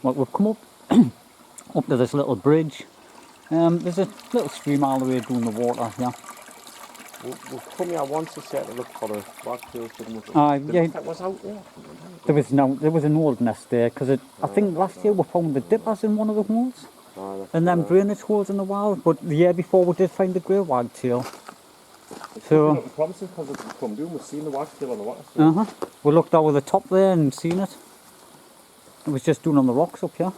Well, we've come up up to this little bridge. There's a little stream all the way down the water here. We've come here once this year to look for the wagtails, didn't we? Yeah. That was out there. There was an old nest there because I think last year we found the dippers in one of the holes. And them drainage holes in the wild, but the year before we did find the grey wagtail. So it's promising because it's come down. We've seen the wagtail on the water. We looked over the top there and seen it. It was just down on the rocks up here.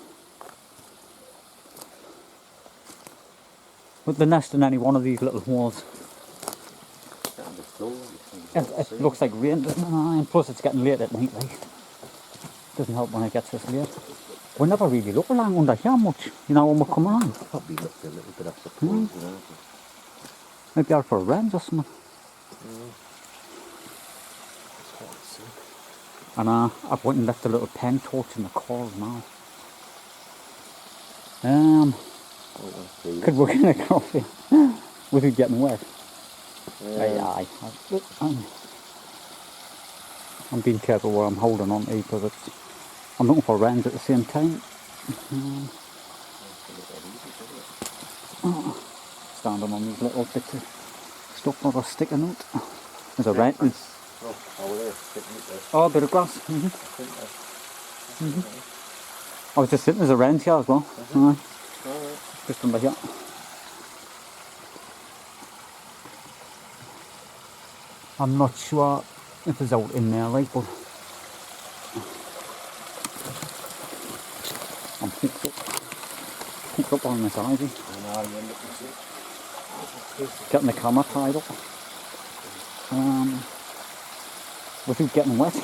But the nest in any one of these little holes. It looks like rain, doesn't it? And plus it's getting late at night, like. Doesn't help when it gets this late. We never really look along under here much, you know, when we come along. Probably looked a little bit of surprise, Maybe out for wrens or something. And I've went and left a little pen torch in the corner now. Could we get a coffee with it getting wet? Aye. I'm being careful where I'm holding on to because I'm looking for wrens at the same time. Standing on these little bits of stuff that are sticking out. There's a wren. Oh, a bit of grass. I was just sitting, there's a wren here as well. Just under here. I'm not sure if it's out in there, like, but I'm hooked up on this ivy. Getting the camera tied up. Without getting wet.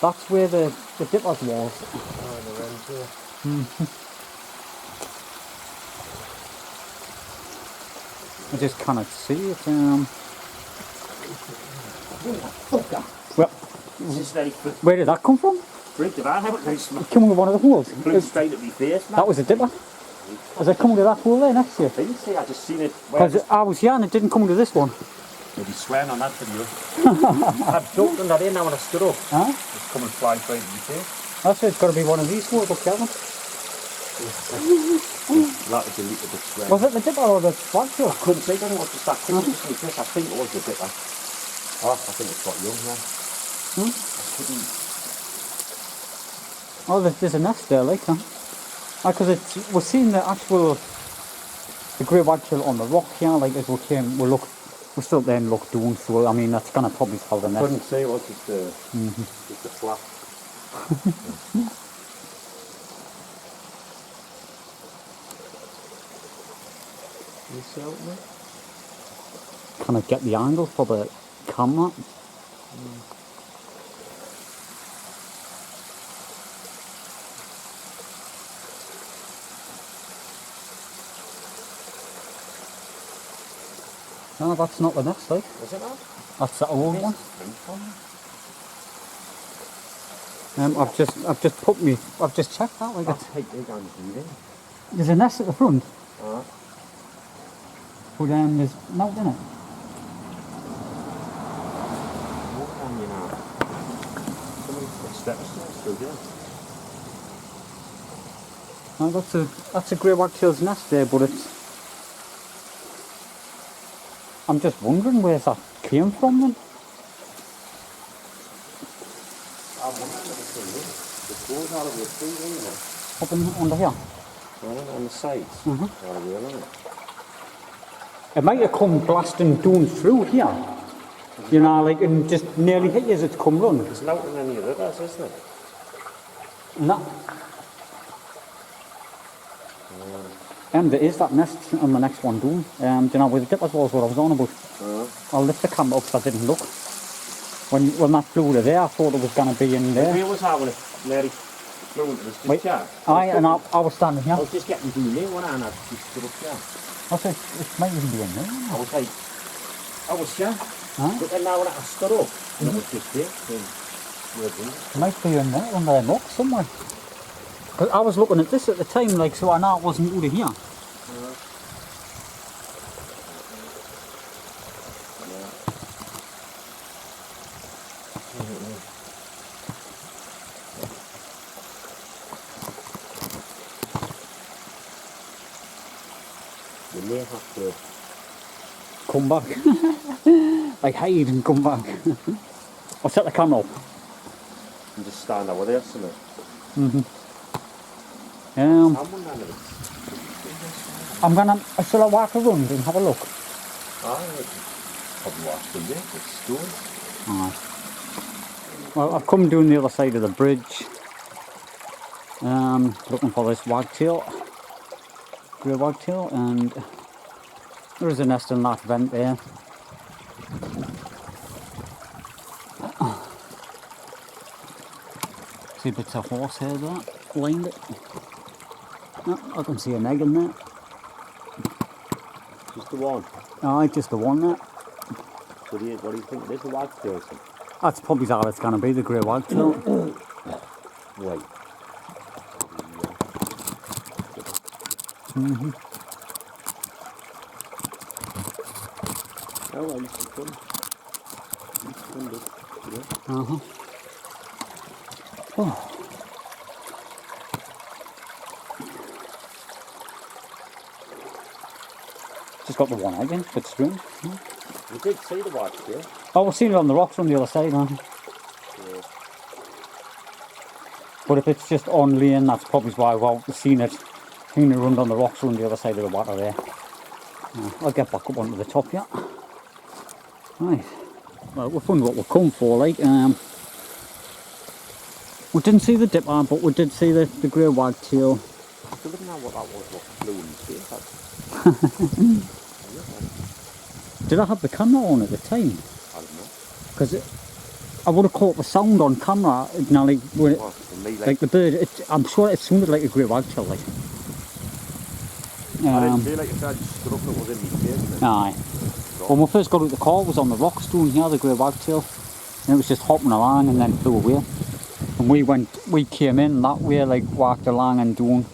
That's where the dippers was. The wrens here. I just cannot see it. Well, where did that come from? Did I have it? Coming with one of the holes. Flew straight at my face, man. That was a dipper. Has it come to that hole there next to you? I didn't see, I just seen it. Because I was here and it didn't come to this one. You'll be swearing on that video. I've ducked under there now when I stood up. It's come and fly straight at my face. That's it, it's got to be one of these holes up here. That was a little bit swearing. Was it the dipper or the wagtail? I couldn't see, I don't know what to start thinking. I think it was the dipper. I think it's got young now. I couldn't. Oh, there's a nest there, like, huh? Because we're seeing the grey wagtail on the rock here, like, as we came, we still then looked down, so, I mean, that's gonna probably tell the nest. I couldn't see, it was just the flap. Can you see out there? Can I get the angle for the camera? No, that's not the nest, like. Is it not? That's the old one. I've just checked that, like. There's a nest at the front. But there's nothing in it. No, that's a grey wagtail's nest there, but I'm just wondering where that came from then. Up under here? On the sides. It might have come blasting down through here. You know, like, and just nearly hit you as it's come run. There's nothing in any of it, isn't it? No. There is that nest on the next one down. Do you know where the dippers was, what I was on about? I'll lift the camera up because I didn't look. When that flew to there, I thought it was going to be in there. Where was that when it nearly flew into this discharge? Aye, and I was standing here. I was just getting down there, and I just stood up there. I said, it might even be in there. I was like, I was here. But then now when I stood up, and it was just there. It might be in there, under the rock somewhere. Because I was looking at this at the time, like, so I know it wasn't out of here. may have to come back. Like hide and come back. I'll set the camera up. and just stand over there, isn't it? I'm gonna, shall I walk around and have a look? Probably watch them there, it's stone. Alright. Well, I've come down the other side of the bridge. Looking for this wagtail. Grey wagtail, and there is a nest in that vent there. See bits of horsehair there, lined it. Oh, I can see an egg in there. Just the one. Aye, just the one there. What do you think it is, a wagtail or something? That's probably all it's going to be, the grey wagtail. Right. Oh, well, you can come. Oh. Just got the one egg in, bit strange. We did see the wagtail. Oh, we've seen it on the rocks on the other side, huh? Yeah. But if it's just on lane, that's probably why we've seen it run on the rocks on the other side of the water there. I'll get back up onto the top here. Right. Well, we've done what we've come for, like. We didn't see the dipper, but we did see the grey wagtail. I still didn't know what that was, what flew in space. Did I have the camera on at the time? I don't know. Because I would have caught the sound on camera, you know, like, when it, like the bird. I'm sure it sounded like a grey wagtail, like. I didn't feel like if I just stood up and it was in my face. Aye. When we first got out the car, it was on the rocks down here, the grey wagtail. And it was just hopping along and then flew away. And we came in that way, like walked along and down.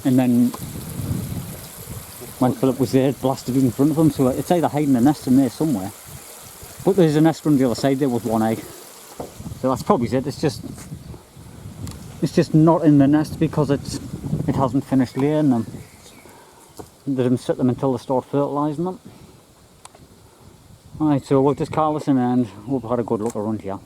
And then when Philip was there, it blasted in front of him. So it's either hiding a nest in there somewhere. But there's a nest on the other side there with one egg. So that's probably it. It's just not in the nest because it hasn't finished laying them. They didn't sit them until they start fertilising them. Alright, so we'll just call this an end. We've had a good look around here.